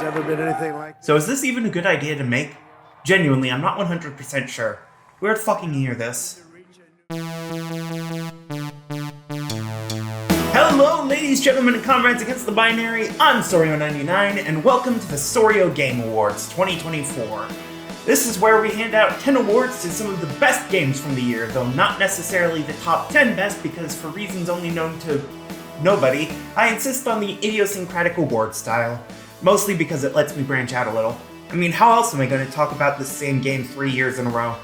never been anything like. So is this even a good idea to make? Genuinely, I'm not 100% sure. Weird fucking hear this. Hello, ladies, gentlemen, and comrades against the binary. I'm Sorio99, and welcome to the Sorio Game Awards 2024. This is where we hand out 10 awards to some of the best games from the year, though not necessarily the top 10 best, because for reasons only known to nobody, I insist on the idiosyncratic award style. Mostly because it lets me branch out a little. I mean, how else am I going to talk about the same game 3 years in a row?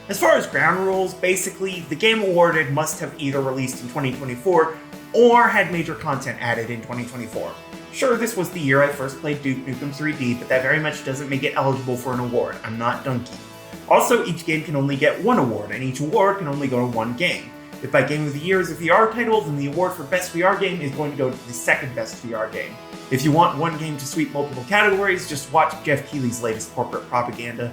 As far as ground rules, basically, the game awarded must have either released in 2024 or had major content added in 2024. Sure, this was the year I first played Duke Nukem 3D, but that very much doesn't make it eligible for an award. I'm not Donkey. Also, each game can only get one award, and each award can only go to one game. If by Game of the Year is a VR title, then the award for Best VR Game is going to go to the second best VR game. If you want one game to sweep multiple categories, just watch Jeff Keighley's latest corporate propaganda.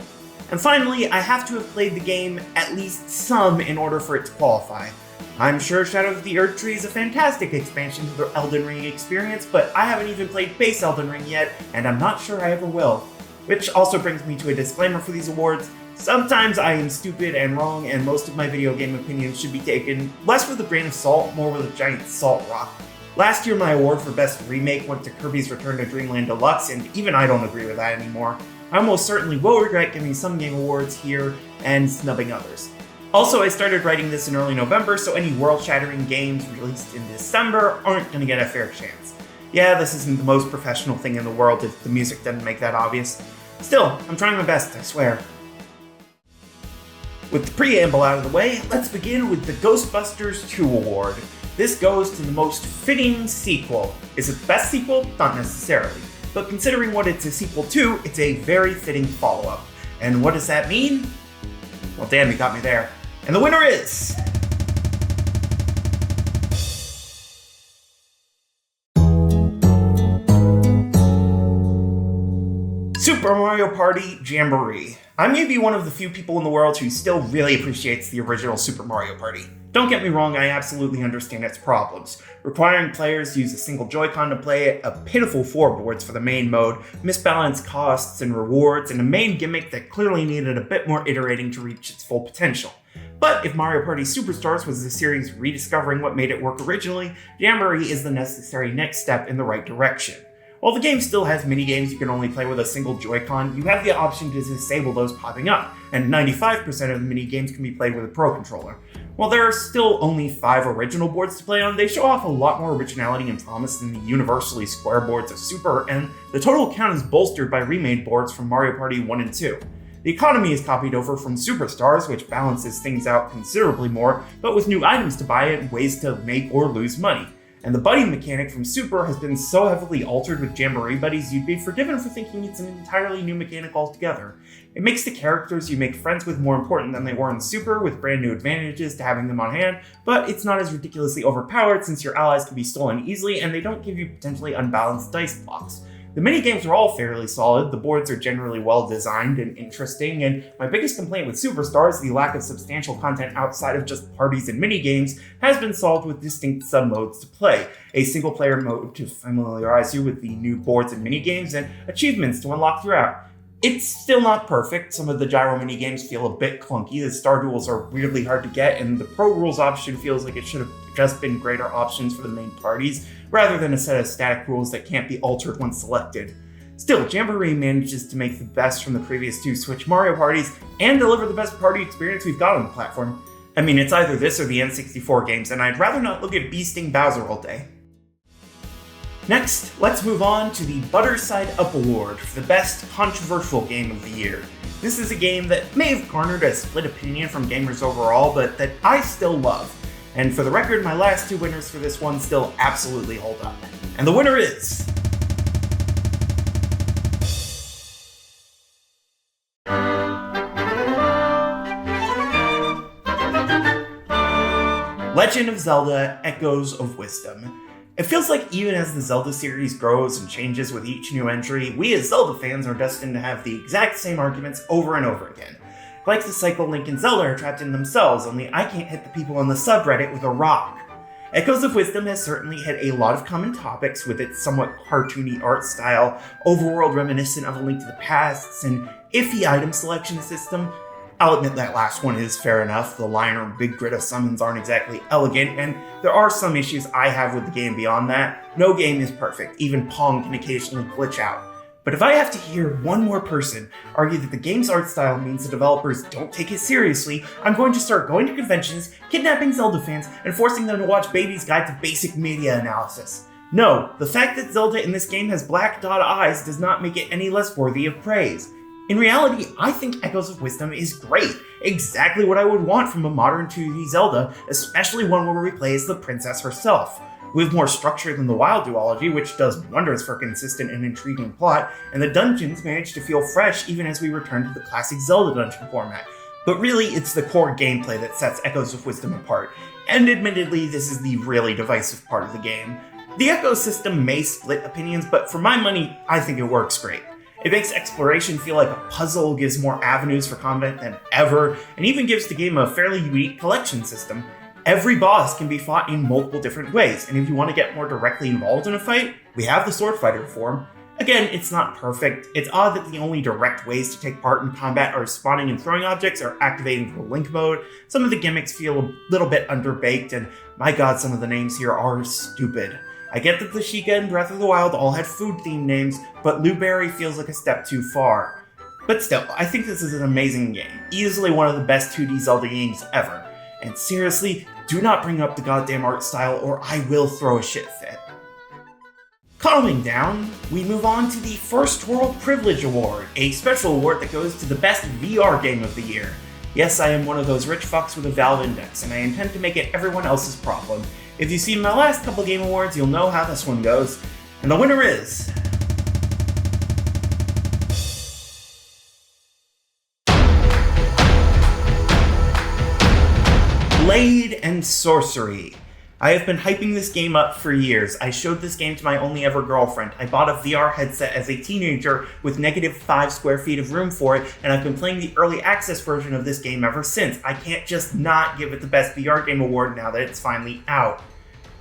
And finally, I have to have played the game at least some in order for it to qualify. I'm sure Shadow of the Erdtree is a fantastic expansion to the Elden Ring experience, but I haven't even played base Elden Ring yet, and I'm not sure I ever will. Which also brings me to a disclaimer for these awards. Sometimes I am stupid and wrong, and most of my video game opinions should be taken less with a grain of salt, more with a giant salt rock. Last year, my award for Best Remake went to Kirby's Return to Dreamland Deluxe, and even I don't agree with that anymore. I almost certainly will regret giving some game awards here and snubbing others. Also, I started writing this in early November, so any world-shattering games released in December aren't going to get a fair chance. Yeah, this isn't the most professional thing in the world if the music doesn't make that obvious. Still, I'm trying my best, I swear. With the preamble out of the way, let's begin with the Ghostbusters 2 award. This goes to the most fitting sequel. Is it the best sequel? Not necessarily. But considering what it's a sequel to, it's a very fitting follow-up. And what does that mean? Well, damn, you got me there. And the winner is... Super Mario Party Jamboree. I may be one of the few people in the world who still really appreciates the original Super Mario Party. Don't get me wrong, I absolutely understand its problems. Requiring players to use a single Joy-Con to play, a pitiful 4 boards for the main mode, misbalanced costs and rewards, and a main gimmick that clearly needed a bit more iterating to reach its full potential. But if Mario Party Superstars was the series rediscovering what made it work originally, Jamboree is the necessary next step in the right direction. While the game still has minigames you can only play with a single Joy-Con, you have the option to disable those popping up, and 95% of the minigames can be played with a Pro Controller. While there are still only 5 original boards to play on, they show off a lot more originality and promise than the universally square boards of Super, and the total count is bolstered by remade boards from Mario Party 1 and 2. The economy is copied over from Superstars, which balances things out considerably more, but with new items to buy and ways to make or lose money. And the buddy mechanic from Super has been so heavily altered with Jamboree buddies you'd be forgiven for thinking it's an entirely new mechanic altogether. It makes the characters you make friends with more important than they were in Super, with brand new advantages to having them on hand, but it's not as ridiculously overpowered since your allies can be stolen easily and they don't give you potentially unbalanced dice blocks. The minigames are all fairly solid, the boards are generally well designed and interesting, and my biggest complaint with Superstars, the lack of substantial content outside of just parties and minigames, has been solved with distinct sub-modes to play, a single-player mode to familiarize you with the new boards and minigames, and achievements to unlock throughout. It's still not perfect, some of the gyro minigames feel a bit clunky, the star duels are weirdly hard to get, and the pro rules option feels like it should have just been greater options for the main parties, rather than a set of static rules that can't be altered once selected. Still, Jamboree manages to make the best from the previous 2 Switch Mario parties, and deliver the best party experience we've got on the platform. I mean, it's either this or the N64 games, and I'd rather not look at Beasting Bowser all day. Next, let's move on to the Butter Side Up Award for the Best Controversial Game of the Year. This is a game that may have garnered a split opinion from gamers overall, but that I still love. And for the record, my last 2 winners for this one still absolutely hold up. And the winner is... Legend of Zelda: Echoes of Wisdom. It feels like even as the Zelda series grows and changes with each new entry, we as Zelda fans are destined to have the exact same arguments over and over again. Like the cycle Link and Zelda are trapped in themselves, only I can't hit the people on the subreddit with a rock. Echoes of Wisdom has certainly hit a lot of common topics with its somewhat cartoony art style, overworld reminiscent of A Link to the Past, and iffy item selection system. I'll admit that last one is fair enough. The line or big grid of summons aren't exactly elegant, and there are some issues I have with the game beyond that. No game is perfect, even Pong can occasionally glitch out. But if I have to hear one more person argue that the game's art style means the developers don't take it seriously, I'm going to start going to conventions, kidnapping Zelda fans, and forcing them to watch Baby's Guide to Basic Media Analysis. No, the fact that Zelda in this game has black dot eyes does not make it any less worthy of praise. In reality, I think Echoes of Wisdom is great, exactly what I would want from a modern 2D Zelda, especially one where we play as the princess herself. With more structure than the WoW duology, which does wonders for a consistent and intriguing plot, and the dungeons manage to feel fresh even as we return to the classic Zelda dungeon format. But really, it's the core gameplay that sets Echoes of Wisdom apart, and admittedly, this is the really divisive part of the game. The Echo system may split opinions, but for my money, I think it works great. It makes exploration feel like a puzzle, gives more avenues for combat than ever, and even gives the game a fairly unique collection system. Every boss can be fought in multiple different ways, and if you want to get more directly involved in a fight, we have the Sword Fighter form. Again, it's not perfect. It's odd that the only direct ways to take part in combat are spawning and throwing objects or activating the Link mode. Some of the gimmicks feel a little bit underbaked, and my god, some of the names here are stupid. I get that the Sheikah and Breath of the Wild all had food-themed names, but Blueberry feels like a step too far. But still, I think this is an amazing game, easily one of the best 2D Zelda games ever. And seriously, do not bring up the goddamn art style or I will throw a shit fit. Calming down, we move on to the First World Privilege Award, a special award that goes to the best VR game of the year. Yes, I am one of those rich fucks with a Valve Index, and I intend to make it everyone else's problem. If you've seen my last couple Game Awards, you'll know how this one goes. And the winner is... Blade and Sorcery. I have been hyping this game up for years. I showed this game to my only ever girlfriend. I bought a VR headset as a teenager with -5 square feet of room for it, and I've been playing the early access version of this game ever since. I can't just not give it the best VR game award now that it's finally out.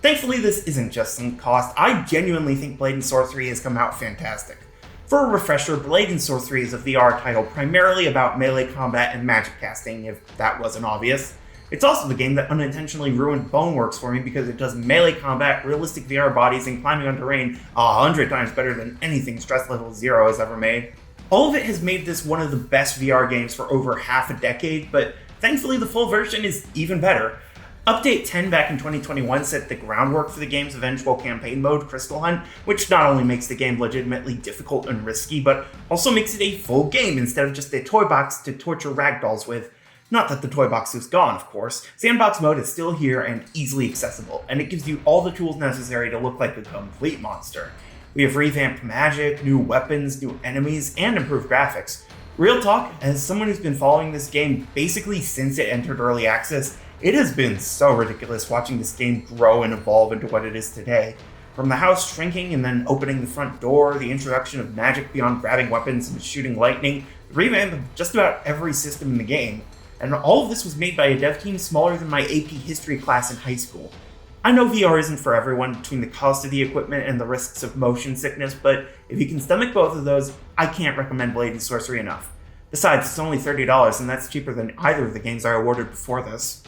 Thankfully, this isn't just some cost. I genuinely think Blade and Sorcery has come out fantastic. For a refresher, Blade and Sorcery is a VR title primarily about melee combat and magic casting, if that wasn't obvious. It's also the game that unintentionally ruined Boneworks for me because it does melee combat, realistic VR bodies, and climbing on terrain 100 times better than anything Stress Level 0 has ever made. All of it has made this one of the best VR games for over half a decade, but thankfully the full version is even better. Update 10 back in 2021 set the groundwork for the game's eventual campaign mode, Crystal Hunt, which not only makes the game legitimately difficult and risky, but also makes it a full game instead of just a toy box to torture ragdolls with. Not that the toy box is gone, of course. Sandbox mode is still here and easily accessible, and it gives you all the tools necessary to look like a complete monster. We have revamped magic, new weapons, new enemies, and improved graphics. Real talk, as someone who's been following this game basically since it entered early access, it has been so ridiculous watching this game grow and evolve into what it is today. From the house shrinking and then opening the front door, the introduction of magic beyond grabbing weapons and shooting lightning, the revamp of just about every system in the game. And all of this was made by a dev team smaller than my AP history class in high school. I know VR isn't for everyone between the cost of the equipment and the risks of motion sickness, but if you can stomach both of those, I can't recommend Blade and Sorcery enough. Besides, it's only $30 and that's cheaper than either of the games I awarded before this.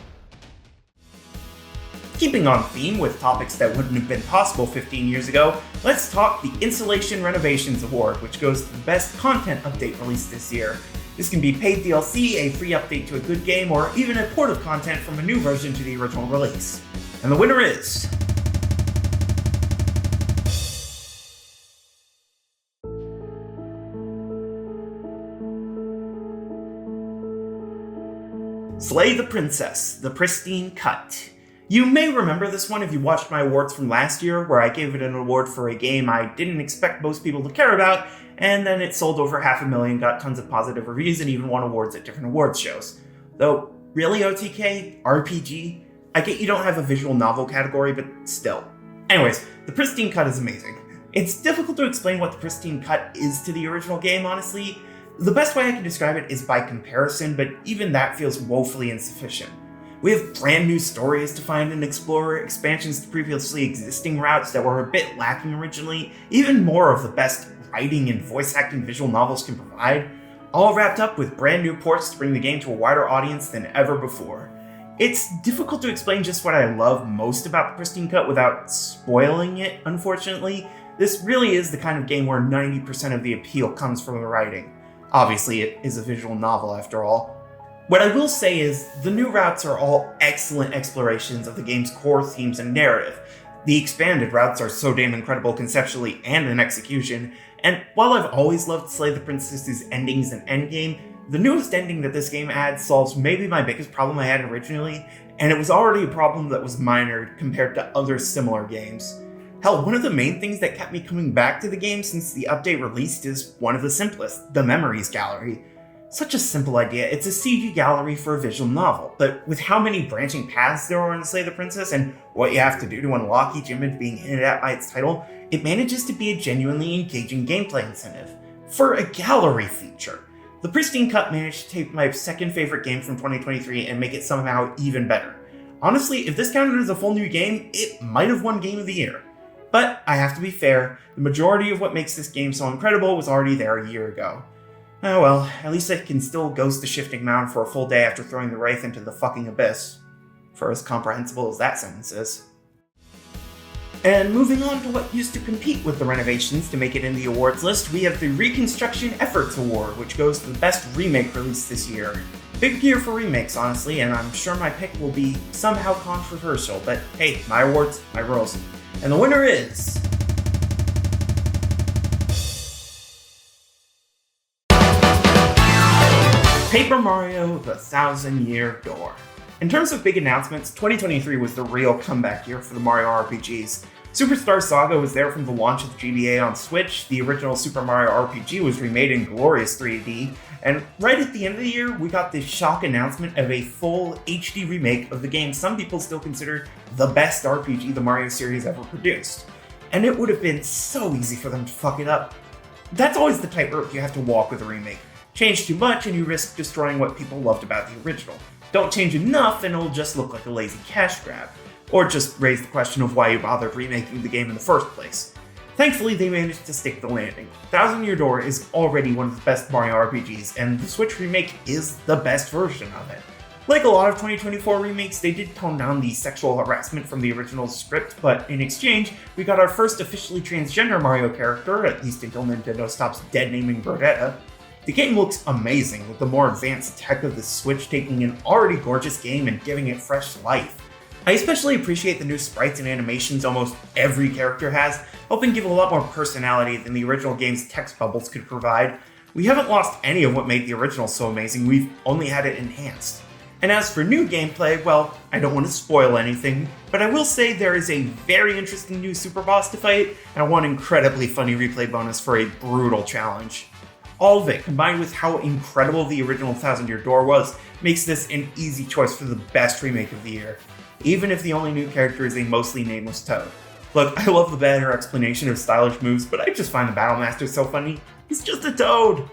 Keeping on theme with topics that wouldn't have been possible 15 years ago, let's talk the Insulation Renovations Award, which goes to the best content update released this year. This can be paid DLC, a free update to a good game, or even a port of content from a new version to the original release. And the winner is... Slay the Princess, the Pristine Cut. You may remember this one if you watched my awards from last year, where I gave it an award for a game I didn't expect most people to care about, and then it sold over 500,000, got tons of positive reviews, and even won awards at different awards shows. Though, really OTK? RPG? I get you don't have a visual novel category, but still. Anyways, the Pristine Cut is amazing. It's difficult to explain what the Pristine Cut is to the original game, honestly. The best way I can describe it is by comparison, but even that feels woefully insufficient. We have brand new stories to find and explore, expansions to previously existing routes that were a bit lacking originally, even more of the best writing and voice acting visual novels can provide, all wrapped up with brand new ports to bring the game to a wider audience than ever before. It's difficult to explain just what I love most about the Pristine Cut without spoiling it, unfortunately. This really is the kind of game where 90% of the appeal comes from the writing. Obviously, it is a visual novel after all. What I will say is, the new routes are all excellent explorations of the game's core themes and narrative. The expanded routes are so damn incredible conceptually and in execution, and while I've always loved Slay the Princess's endings and endgame, the newest ending that this game adds solves maybe my biggest problem I had originally, and it was already a problem that was minor compared to other similar games. Hell, one of the main things that kept me coming back to the game since the update released is one of the simplest, the Memories Gallery. Such a simple idea, it's a CG gallery for a visual novel, but with how many branching paths there are in Slay the Princess and what you have to do to unlock each image being hinted at by its title, it manages to be a genuinely engaging gameplay incentive. For a gallery feature. The Pristine Cut managed to take my second favorite game from 2023 and make it somehow even better. Honestly, if this counted as a full new game, it might have won Game of the Year. But I have to be fair, the majority of what makes this game so incredible was already there a year ago. Oh well, at least I can still ghost the shifting mound for a full day after throwing the Wraith into the fucking abyss. For as comprehensible as that sentence is. And moving on to what used to compete with the Renovations to make it in the awards list, we have the Reconstruction Efforts Award, which goes to the best remake released this year. Big year for remakes, honestly, and I'm sure my pick will be somehow controversial, but hey, my awards, my rules. And the winner is... Paper Mario: The Thousand-Year Door. In terms of big announcements, 2023 was the real comeback year for the Mario RPGs. Superstar Saga was there from the launch of the GBA on Switch, the original Super Mario RPG was remade in glorious 3D, and right at the end of the year, we got this shock announcement of a full HD remake of the game some people still consider the best RPG the Mario series ever produced. And it would have been so easy for them to fuck it up. That's always the tightrope you have to walk with a remake. Change too much and you risk destroying what people loved about the original. Don't change enough and it'll just look like a lazy cash grab. Or just raise the question of why you bothered remaking the game in the first place. Thankfully, they managed to stick the landing. Thousand Year Door is already one of the best Mario RPGs, and the Switch remake is the best version of it. Like a lot of 2024 remakes, they did tone down the sexual harassment from the original script, but in exchange, we got our first officially transgender Mario character, at least until Nintendo stops dead-naming Brodetta. The game looks amazing, with the more advanced tech of the Switch taking an already gorgeous game and giving it fresh life. I especially appreciate the new sprites and animations almost every character has, helping give a lot more personality than the original game's text bubbles could provide. We haven't lost any of what made the original so amazing, we've only had it enhanced. And as for new gameplay, well, I don't want to spoil anything, but I will say there is a very interesting new super boss to fight, and one incredibly funny replay bonus for a brutal challenge. All of it, combined with how incredible the original Thousand Year Door was, makes this an easy choice for the best remake of the year, even if the only new character is a mostly nameless Toad. Look, I love the better explanation of stylish moves, but I just find the Battle Master so funny. He's just a Toad!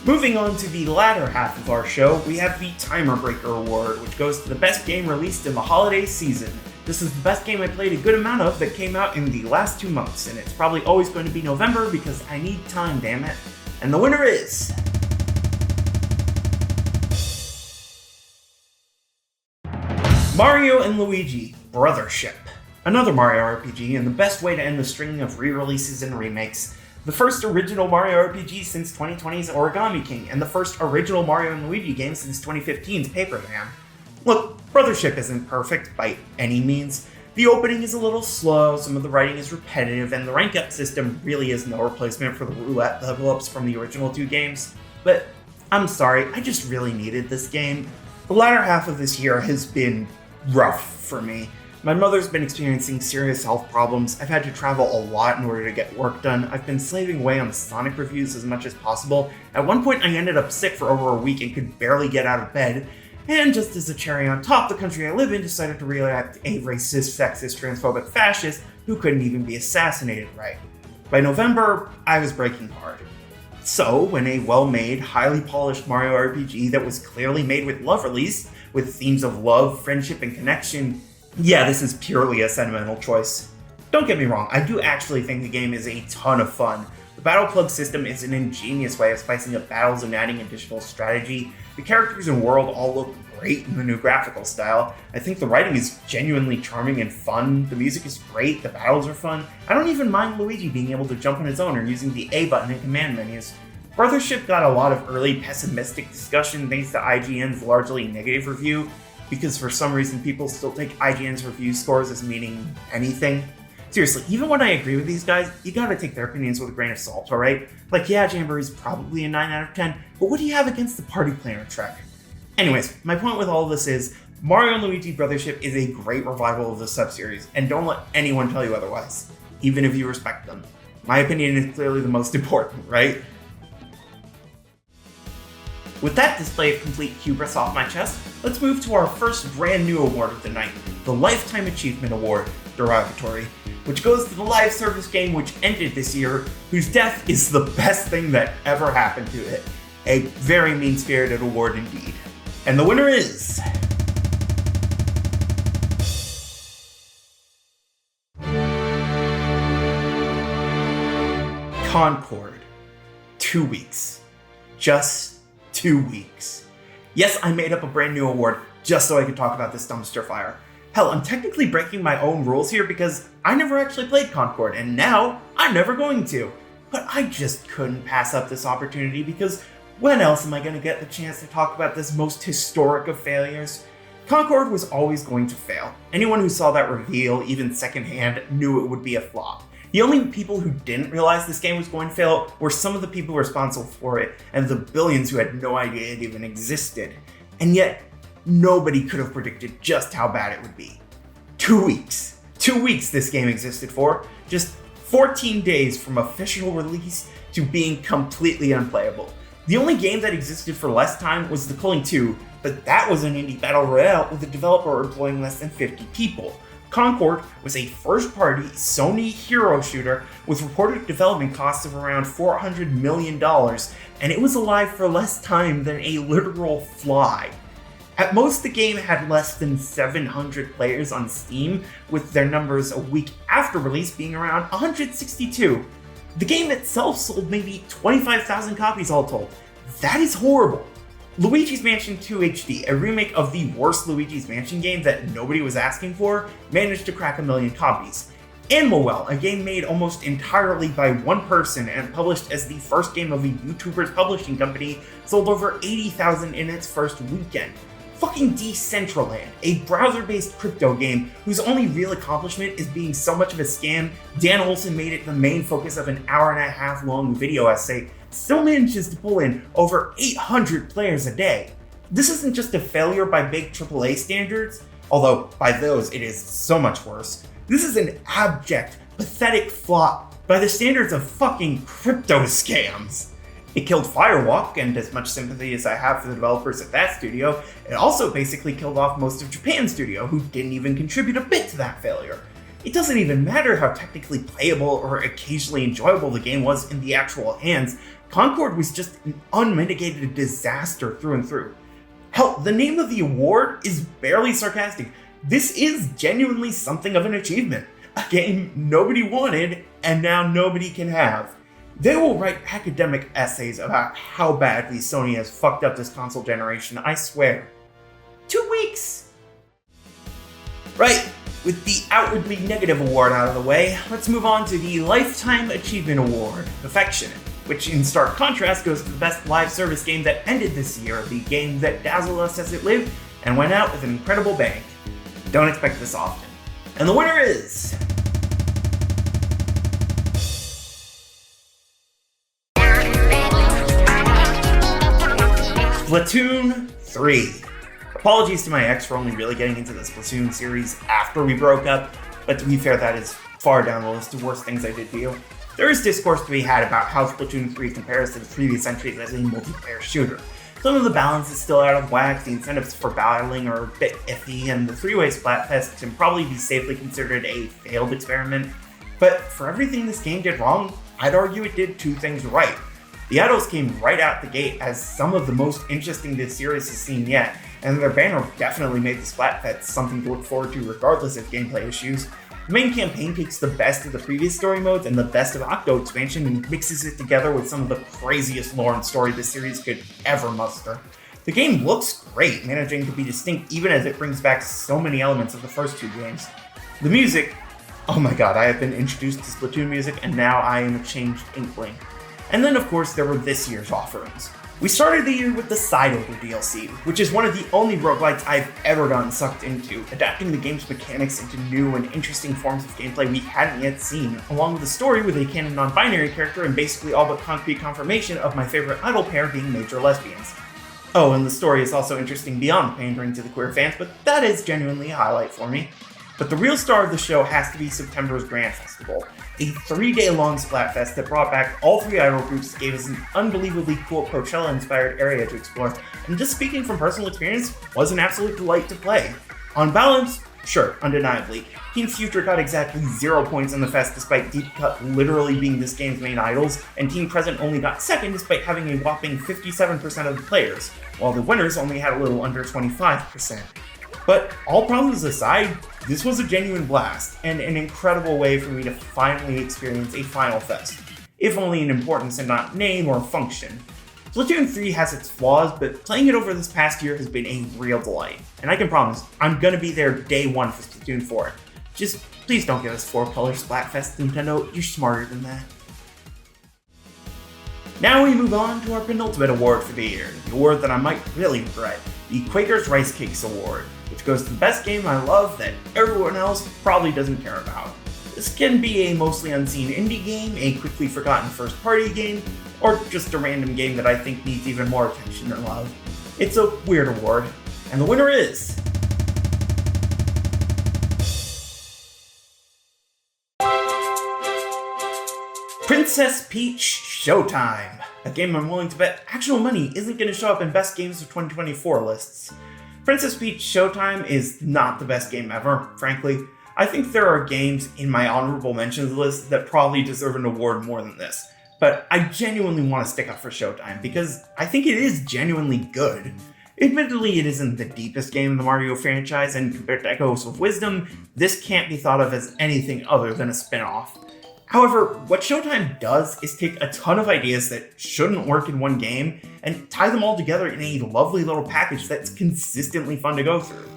Moving on to the latter half of our show, we have the Timer Breaker Award, which goes to the best game released in the holiday season. This is the best game I played a good amount of that came out in the last 2 months, and it's probably always going to be November because I need time, damn it. And the winner is... Mario & Luigi Brothership. Another Mario RPG, and the best way to end the string of re-releases and remakes. The first original Mario RPG since 2020's Origami King, and the first original Mario & Luigi game since 2015's Paper Man. Look, Brothership isn't perfect by any means. The opening is a little slow, some of the writing is repetitive, and the rank-up system really is no replacement for the roulette level-ups from the original 2 games. But I'm sorry, I just really needed this game. The latter half of this year has been rough for me. My mother's been experiencing serious health problems, I've had to travel a lot in order to get work done, I've been slaving away on Sonic reviews as much as possible. At one point I ended up sick for over a week and could barely get out of bed. And just as a cherry on top, the country I live in decided to re-elect a racist, sexist, transphobic fascist who couldn't even be assassinated right. By November, I was breaking hard. So, when a well-made, highly polished Mario RPG that was clearly made with love released, with themes of love, friendship, and connection, yeah, this is purely a sentimental choice. Don't get me wrong, I do actually think the game is a ton of fun. The battle plug system is an ingenious way of spicing up battles and adding additional strategy. The characters and world all look great in the new graphical style. I think the writing is genuinely charming and fun. The music is great, the battles are fun. I don't even mind Luigi being able to jump on his own or using the A button in command menus. Brothership got a lot of early pessimistic discussion thanks to IGN's largely negative review, because for some reason people still take IGN's review scores as meaning anything. Seriously, even when I agree with these guys, you gotta take their opinions with a grain of salt, alright? Like, yeah, Jamboree's probably a 9 out of 10, but what do you have against the party planner track? Anyways, my point with all of this is, Mario and Luigi Brothership is a great revival of the sub-series, and don't let anyone tell you otherwise, even if you respect them. My opinion is clearly the most important, right? With that display of complete hubris off my chest, let's move to our first brand new award of the night, the Lifetime Achievement Award, Derogatory, which goes to the live service game which ended this year, whose death is the best thing that ever happened to it. A very mean-spirited award indeed. And the winner is... Concord. 2 weeks. Just 2 weeks. Yes, I made up a brand new award just so I could talk about this dumpster fire. Hell, I'm technically breaking my own rules here because I never actually played Concord, and now I'm never going to. But I just couldn't pass up this opportunity because when else am I going to get the chance to talk about this most historic of failures? Concord was always going to fail. Anyone who saw that reveal, even secondhand, knew it would be a flop. The only people who didn't realize this game was going to fail were some of the people responsible for it, and the billions who had no idea it even existed. And yet, nobody could have predicted just how bad it would be. 2 weeks. 2 weeks this game existed for. Just 14 days from official release to being completely unplayable. The only game that existed for less time was The Culling 2, but that was an indie battle royale with a developer employing less than 50 people. Concord was a first-party Sony hero shooter with reported development costs of around $400 million, and it was alive for less time than a literal fly. At most, the game had less than 700 players on Steam, with their numbers a week after release being around 162. The game itself sold maybe 25,000 copies all told. That is horrible. Luigi's Mansion 2 HD, a remake of the worst Luigi's Mansion game that nobody was asking for, managed to crack 1 million copies. Animal Well, a game made almost entirely by one person and published as the first game of a YouTuber's publishing company, sold over 80,000 in its first weekend. Fucking Decentraland, a browser-based crypto game whose only real accomplishment is being so much of a scam, Dan Olsen made it the main focus of an hour-and-a-half long video essay, still manages to pull in over 800 players a day. This isn't just a failure by big AAA standards, although by those it is so much worse. This is an abject, pathetic flop by the standards of fucking crypto scams. It killed Firewalk, and as much sympathy as I have for the developers at that studio, it also basically killed off most of Japan's studio, who didn't even contribute a bit to that failure. It doesn't even matter how technically playable or occasionally enjoyable the game was in the actual hands, Concord was just an unmitigated disaster through and through. Hell, the name of the award is barely sarcastic. This is genuinely something of an achievement. A game nobody wanted, and now nobody can have. They will write academic essays about how badly Sony has fucked up this console generation, I swear. 2 weeks! Right, with the outwardly negative award out of the way, let's move on to the Lifetime Achievement Award, Affectionate, which in stark contrast goes to the best live service game that ended this year, the game that dazzled us as it lived and went out with an incredible bang. Don't expect this often. And the winner is... Splatoon 3. Apologies to my ex for only really getting into the Splatoon series after we broke up, but to be fair, that is far down the list of worst things I did to you. There is discourse to be had about how Splatoon 3 compares to the previous entries as a multiplayer shooter. Some of the balance is still out of whack, the incentives for battling are a bit iffy, and the 3-way Splatfest can probably be safely considered a failed experiment. But for everything this game did wrong, I'd argue it did 2 things right. The idols came right out the gate as some of the most interesting this series has seen yet, and their banner definitely made the Splatfest something to look forward to regardless of gameplay issues. The main campaign takes the best of the previous story modes and the best of Octo expansion and mixes it together with some of the craziest lore and story this series could ever muster. The game looks great, managing to be distinct even as it brings back so many elements of the first two games. The music, oh my god, I have been introduced to Splatoon music and now I am a changed inkling. And then of course there were this year's offerings. We started the year with the Side Order DLC, which is one of the only roguelites I've ever gotten sucked into, adapting the game's mechanics into new and interesting forms of gameplay we hadn't yet seen, along with a story with a canon non-binary character and basically all but concrete confirmation of my favorite idol pair being major lesbians. Oh, and the story is also interesting beyond pandering to the queer fans, but that is genuinely a highlight for me. But the real star of the show has to be September's Grand Festival, a 3-day-long Splatfest that brought back all 3 idol groups, gave us an unbelievably cool Coachella-inspired area to explore, and just speaking from personal experience, was an absolute delight to play. On balance, sure, undeniably, Team Future got exactly 0 points in the fest despite Deep Cut literally being this game's main idols, and Team Present only got second despite having a whopping 57% of the players, while the winners only had a little under 25%. But all problems aside, this was a genuine blast, and an incredible way for me to finally experience a Final Fest, if only in importance and not name or function. Splatoon 3 has its flaws, but playing it over this past year has been a real delight, and I can promise, I'm gonna be there day 1 for Splatoon 4. Just please don't give us 4-color Splatfest, Nintendo, you're smarter than that. Now we move on to our penultimate award for the year, the award that I might really regret, the Quaker's Rice Cakes Award, which goes to the best game I love that everyone else probably doesn't care about. This can be a mostly unseen indie game, a quickly forgotten first-party game, or just a random game that I think needs even more attention and love. It's a weird award, and the winner is... Princess Peach Showtime, a game I'm willing to bet actual money isn't going to show up in Best Games of 2024 lists. Princess Peach Showtime is not the best game ever, frankly. I think there are games in my honorable mentions list that probably deserve an award more than this, but I genuinely want to stick up for Showtime because I think it is genuinely good. Admittedly, it isn't the deepest game in the Mario franchise, and compared to Echoes of Wisdom, this can't be thought of as anything other than a spin-off. However, what Showtime does is take a ton of ideas that shouldn't work in one game and tie them all together in a lovely little package that's consistently fun to go through.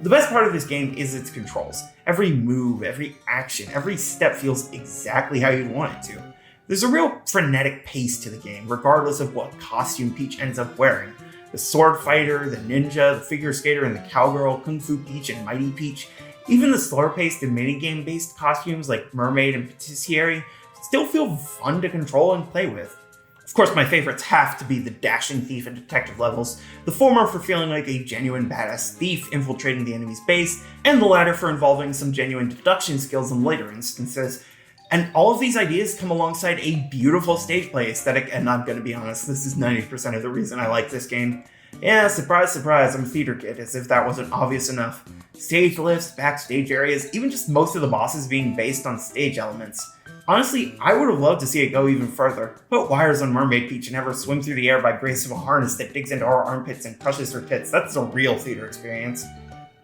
The best part of this game is its controls. Every move, every action, every step feels exactly how you'd want it to. There's a real frenetic pace to the game, regardless of what costume Peach ends up wearing. The sword fighter, the ninja, the figure skater, and the cowgirl, Kung Fu Peach, and Mighty Peach. Even the slower-paced and minigame-based costumes like Mermaid and Patissiere still feel fun to control and play with. Of course, my favorites have to be the dashing thief and detective levels, the former for feeling like a genuine badass thief infiltrating the enemy's base, and the latter for involving some genuine deduction skills in later instances. And all of these ideas come alongside a beautiful stage play aesthetic, and I'm gonna be honest, this is 90% of the reason I like this game. Yeah, surprise, surprise, I'm a theater kid, as if that wasn't obvious enough. Stage lifts, backstage areas, even just most of the bosses being based on stage elements. Honestly, I would have loved to see it go even further. Put wires on Mermaid Peach and have her swim through the air by grace of a harness that digs into her armpits and crushes her tits. That's a real theater experience.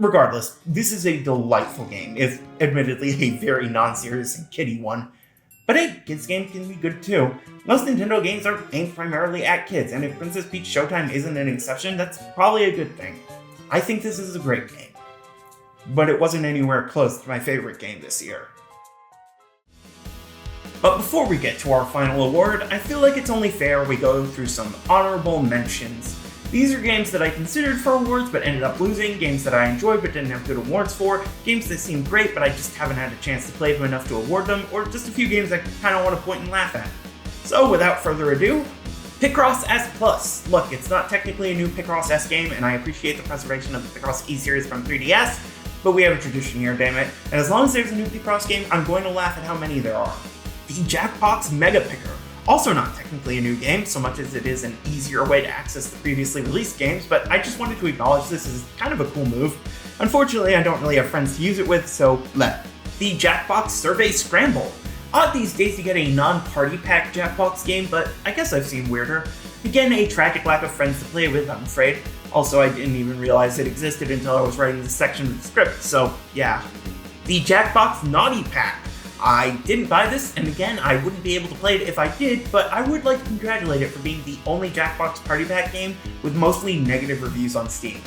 Regardless, this is a delightful game, if admittedly a very non-serious and kiddie one. But hey, kids games can be good too. Most Nintendo games are aimed primarily at kids, and if Princess Peach Showtime isn't an exception, that's probably a good thing. I think this is a great game. But it wasn't anywhere close to my favorite game this year. But before we get to our final award, I feel like it's only fair we go through some honorable mentions. These are games that I considered for awards but ended up losing, games that I enjoyed but didn't have good awards for, games that seem great but I just haven't had a chance to play them enough to award them, or just a few games I kind of want to point and laugh at. So without further ado, Picross S+. Look, it's not technically a new Picross S game, and I appreciate the preservation of the Picross E-Series from 3DS, but we have a tradition here, damn it. And as long as there's a new Picross game, I'm going to laugh at how many there are. The Jackbox Mega Picker. Also not technically a new game, so much as it is an easier way to access the previously released games, but I just wanted to acknowledge this as kind of a cool move. Unfortunately, I don't really have friends to use it with, so let. The Jackbox Survey Scramble. Odd these days to get a non-party pack Jackbox game, but I guess I've seen weirder. Again, a tragic lack of friends to play with, I'm afraid. Also, I didn't even realize it existed until I was writing this section of the script, so yeah. The Jackbox Naughty Pack. I didn't buy this, and again, I wouldn't be able to play it if I did, but I would like to congratulate it for being the only Jackbox Party Pack game with mostly negative reviews on Steam.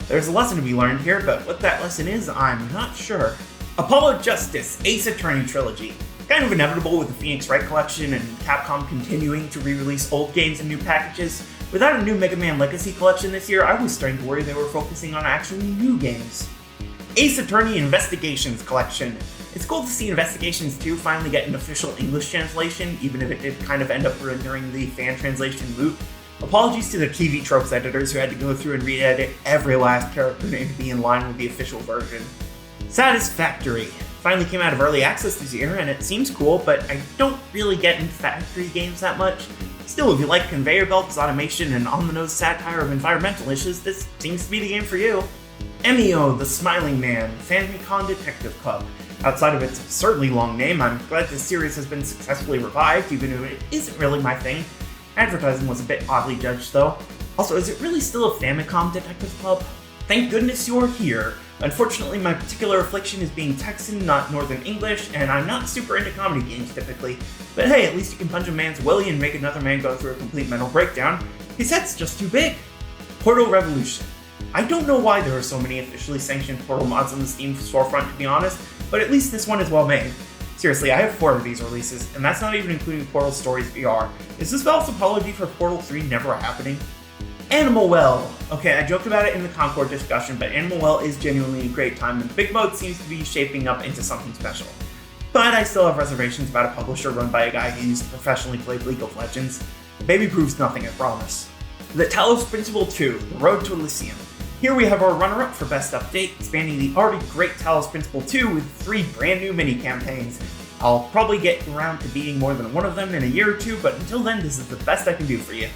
There's a lesson to be learned here, but what that lesson is, I'm not sure. Apollo Justice Ace Attorney Trilogy. Kind of inevitable with the Phoenix Wright Collection and Capcom continuing to re-release old games in new packages. Without a new Mega Man Legacy Collection this year, I was starting to worry they were focusing on actually new games. Ace Attorney Investigations Collection. It's cool to see Investigations 2 finally get an official English translation, even if it did kind of end up rendering the fan translation moot. Apologies to the TV Tropes editors who had to go through and re-edit every last character name to be in line with the official version. Satisfactory. Finally came out of early access this year, and it seems cool, but I don't really get into factory games that much. Still, if you like conveyor belts, automation, and on-the-nose satire of environmental issues, this seems to be the game for you. Emio, the Smiling Man, Famicom Detective Club. Outside of its absurdly long name, I'm glad this series has been successfully revived, even if it isn't really my thing. Advertising was a bit oddly judged, though. Also, is it really still a Famicom Detective Club? Thank goodness you're here. Unfortunately, my particular affliction is being Texan, not Northern English, and I'm not super into comedy games typically. But hey, at least you can punch a man's willy and make another man go through a complete mental breakdown. His head's just too big. Portal Revolution. I don't know why there are so many officially sanctioned Portal mods on the Steam storefront, to be honest, but at least this one is well made. Seriously, I have 4 of these releases, and that's not even including Portal Stories VR. Is this Valve's apology for Portal 3 never happening? Animal Well. Okay, I joked about it in the Concord discussion, but Animal Well is genuinely a great time, and Big Mode seems to be shaping up into something special. But I still have reservations about a publisher run by a guy who used to professionally play League of Legends. The baby proves nothing, I promise. The Talos Principle 2, The Road to Elysium. Here we have our runner-up for Best Update, expanding the already great Talos Principle 2 with 3 brand new mini-campaigns. I'll probably get around to beating more than one of them in a year or two, but until then, this is the best I can do for you.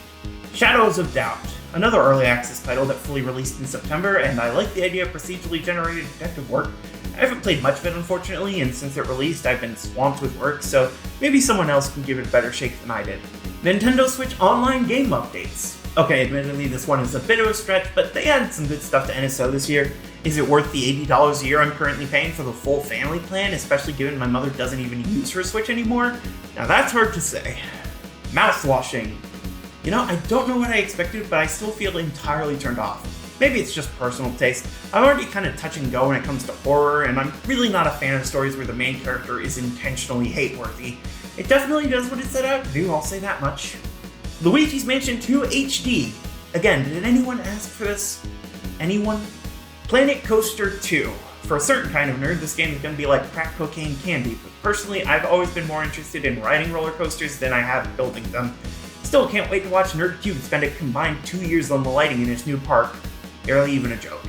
Shadows of Doubt. Another early access title that fully released in September, and I like the idea of procedurally generated detective work. I haven't played much of it, unfortunately, and since it released, I've been swamped with work, so maybe someone else can give it a better shake than I did. Nintendo Switch Online game updates. Okay, admittedly, this one is a bit of a stretch, but they added some good stuff to NSO this year. Is it worth the $80 a year I'm currently paying for the full family plan, especially given my mother doesn't even use her Switch anymore? Now that's hard to say. Mouthwashing. You know, I don't know what I expected, but I still feel entirely turned off. Maybe it's just personal taste. I'm already kind of touch and go when it comes to horror, and I'm really not a fan of stories where the main character is intentionally hate-worthy. It definitely does what it set out to do, I'll say that much. Luigi's Mansion 2 HD. Again, did anyone ask for this? Anyone? Planet Coaster 2. For a certain kind of nerd, this game is going to be like crack cocaine candy, but personally, I've always been more interested in riding roller coasters than I have building them. Still can't wait to watch NerdCube spend a combined 2 years on the lighting in its new park. Barely even a joke.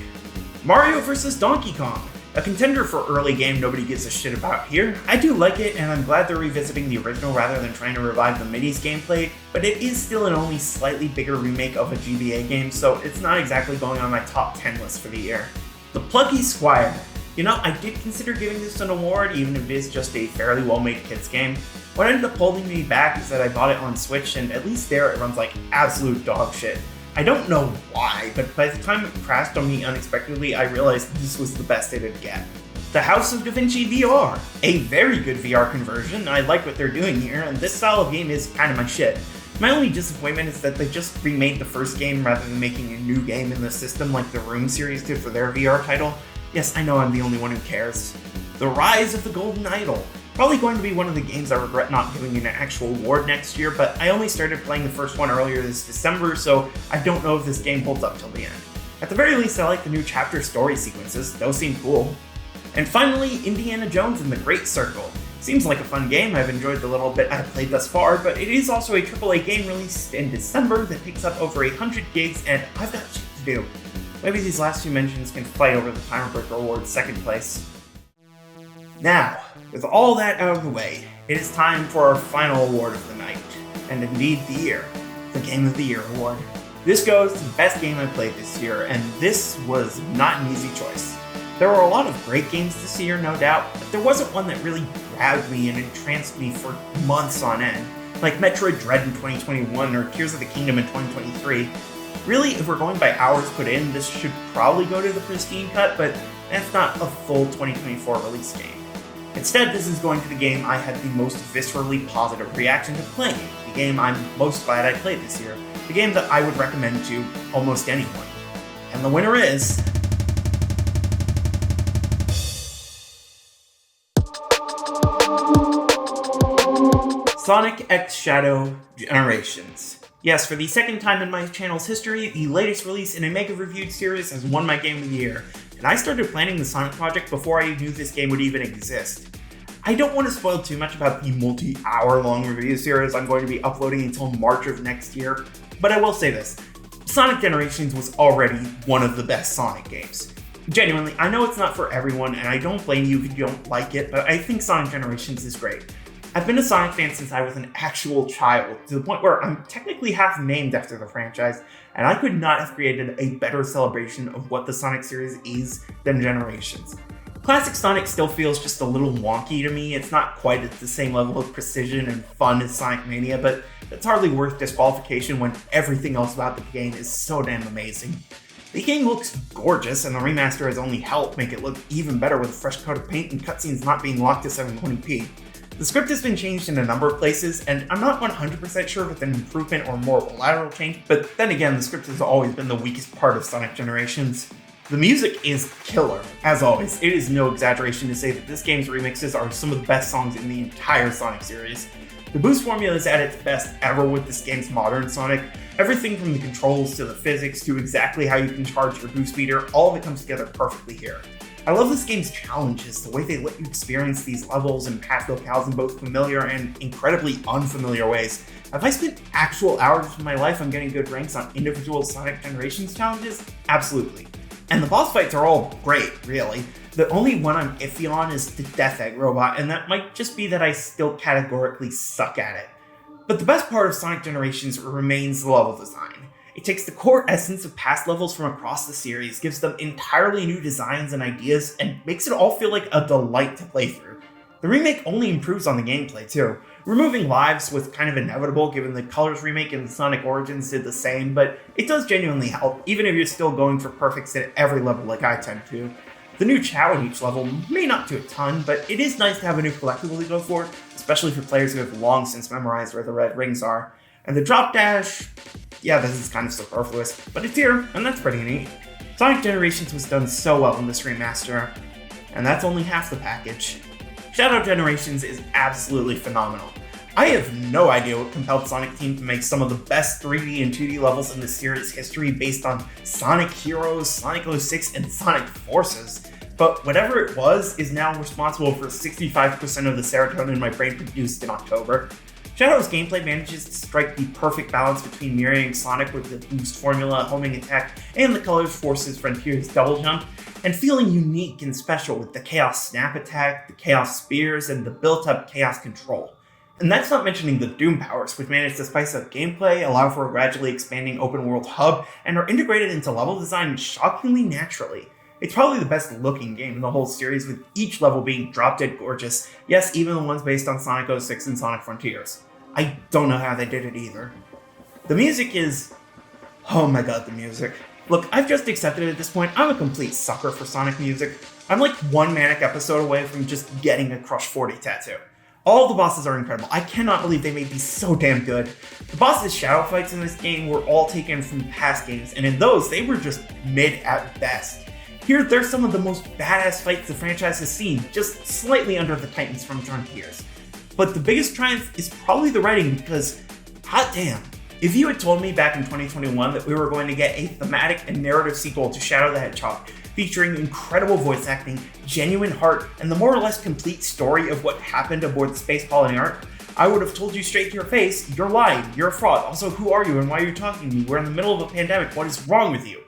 Mario vs. Donkey Kong. A contender for early game nobody gives a shit about here. I do like it, and I'm glad they're revisiting the original rather than trying to revive the Minis gameplay, but it is still an only slightly bigger remake of a GBA game, so it's not exactly going on my top 10 list for the year. The Plucky Squire. You know, I did consider giving this an award, even if it is just a fairly well-made kids game. What ended up holding me back is that I bought it on Switch, and at least there it runs like absolute dog shit. I don't know why, but by the time it crashed on me unexpectedly, I realized this was the best it'd get. The House of Da Vinci VR. A very good VR conversion. I like what they're doing here, and this style of game is kind of my shit. My only disappointment is that they just remade the first game rather than making a new game in the system like the Room series did for their VR title. Yes, I know I'm the only one who cares. The Rise of the Golden Idol. Probably going to be one of the games I regret not giving an actual award next year, but I only started playing the first one earlier this December, so I don't know if this game holds up till the end. At the very least, I like the new chapter story sequences, those seem cool. And finally, Indiana Jones and the Great Circle. Seems like a fun game, I've enjoyed the little bit I've played thus far, but it is also a AAA game released in December that takes up over 100 gigs, and I've got shit to do. Maybe these last few mentions can fight over the Timer Breaker Award's second place. Now, with all that out of the way, it is time for our final award of the night, and indeed the year, the Game of the Year award. This goes to the best game I played this year, and this was not an easy choice. There were a lot of great games this year, no doubt, but there wasn't one that really grabbed me and entranced me for months on end, like Metroid Dread in 2021 or Tears of the Kingdom in 2023. Really, if we're going by hours put in, this should probably go to the pristine cut, but that's not a full 2024 release game. Instead, this is going to the game I had the most viscerally positive reaction to playing, the game I'm most glad I played this year, the game that I would recommend to almost anyone. And the winner is... Sonic X Shadow Generations. Yes, for the second time in my channel's history, the latest release in a mega-reviewed series has won my Game of the Year, and I started planning the Sonic project before I knew this game would even exist. I don't want to spoil too much about the multi-hour-long review series I'm going to be uploading until March of next year, but I will say this. Sonic Generations was already one of the best Sonic games. Genuinely, I know it's not for everyone, and I don't blame you if you don't like it, but I think Sonic Generations is great. I've been a Sonic fan since I was an actual child, to the point where I'm technically half named after the franchise, and I could not have created a better celebration of what the Sonic series is than Generations. Classic Sonic still feels just a little wonky to me. It's not quite at the same level of precision and fun as Sonic Mania, but that's hardly worth disqualification when everything else about the game is so damn amazing. The game looks gorgeous, and the remaster has only helped make it look even better with a fresh coat of paint and cutscenes not being locked to 720p. The script has been changed in a number of places, and I'm not 100% sure if it's an improvement or more of a lateral change, but then again, the script has always been the weakest part of Sonic Generations. The music is killer, as always. It is no exaggeration to say that this game's remixes are some of the best songs in the entire Sonic series. The boost formula is at its best ever with this game's modern Sonic. Everything from the controls to the physics to exactly how you can charge your boost meter, all of it comes together perfectly here. I love this game's challenges, the way they let you experience these levels and path locales in both familiar and incredibly unfamiliar ways. Have I spent actual hours of my life on getting good ranks on individual Sonic Generations challenges? Absolutely. And the boss fights are all great, really. The only one I'm iffy on is the Death Egg robot, and that might just be that I still categorically suck at it. But the best part of Sonic Generations remains the level design. It takes the core essence of past levels from across the series, gives them entirely new designs and ideas, and makes it all feel like a delight to play through. The remake only improves on the gameplay too. Removing lives was kind of inevitable given the Colors remake and Sonic Origins did the same, but it does genuinely help, even if you're still going for perfects at every level like I tend to. The new Chow in each level may not do a ton, but it is nice to have a new collectible to go for, especially for players who have long since memorized where the red rings are. And the drop dash, yeah, this is kind of superfluous, but it's here, and that's pretty neat. Sonic Generations was done so well in this remaster, and that's only half the package. Shadow Generations is absolutely phenomenal. I have no idea what compelled Sonic Team to make some of the best 3D and 2D levels in the series history based on Sonic Heroes, Sonic 06, and Sonic Forces, but whatever it was is now responsible for 65% of the serotonin my brain produced in October. Shadow's gameplay manages to strike the perfect balance between mirroring Sonic with the boost formula, homing attack, and the Colors Forces Frontiers double jump, and feeling unique and special with the Chaos Snap attack, the Chaos Spears, and the built-up Chaos Control. And that's not mentioning the Doom powers, which manage to spice up gameplay, allow for a gradually expanding open-world hub, and are integrated into level design shockingly naturally. It's probably the best looking game in the whole series, with each level being drop-dead gorgeous, yes, even the ones based on Sonic 06 and Sonic Frontiers. I don't know how they did it either. The music is... oh my god, the music. Look, I've just accepted at this point, I'm a complete sucker for Sonic music. I'm like one manic episode away from just getting a Crush 40 tattoo. All the bosses are incredible. I cannot believe they made these so damn good. The bosses' shadow fights in this game were all taken from past games, and in those, they were just mid at best. Here, they're some of the most badass fights the franchise has seen, just slightly under the Titans from Frontiers. But the biggest triumph is probably the writing because, hot damn, if you had told me back in 2021 that we were going to get a thematic and narrative sequel to Shadow the Hedgehog, featuring incredible voice acting, genuine heart, and the more or less complete story of what happened aboard the Space Colony Ark, I would have told you straight to your face, you're lying, you're a fraud, also who are you and why are you talking to me, we're in the middle of a pandemic, what is wrong with you?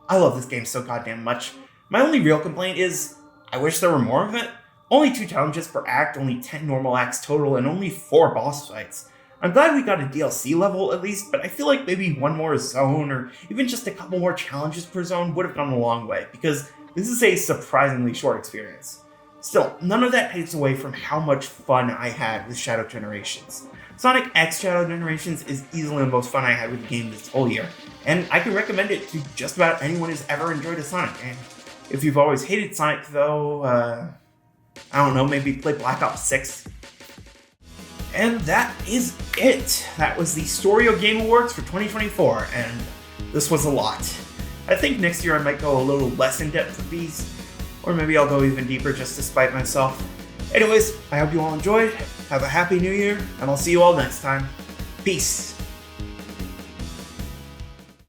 I love this game so goddamn much. My only real complaint is, I wish there were more of it. Only 2 challenges per act, only 10 normal acts total, and only 4 boss fights. I'm glad we got a DLC level at least, but I feel like maybe one more zone or even just a couple more challenges per zone would have gone a long way, because This is a surprisingly short experience. Still, none of that takes away from how much fun I had with Shadow Generations. Sonic X Shadow Generations is easily the most fun I had with the game this whole year, and I can recommend it to just about anyone who's ever enjoyed a Sonic game. If you've always hated Sonic though, I don't know, maybe play Black Ops 6? And that is it! That was the Sorio Game Awards for 2024, and this was a lot. I think next year I might go a little less in depth with these, or maybe I'll go even deeper just to spite myself. Anyways, I hope you all enjoyed, have a happy new year, and I'll see you all next time. Peace!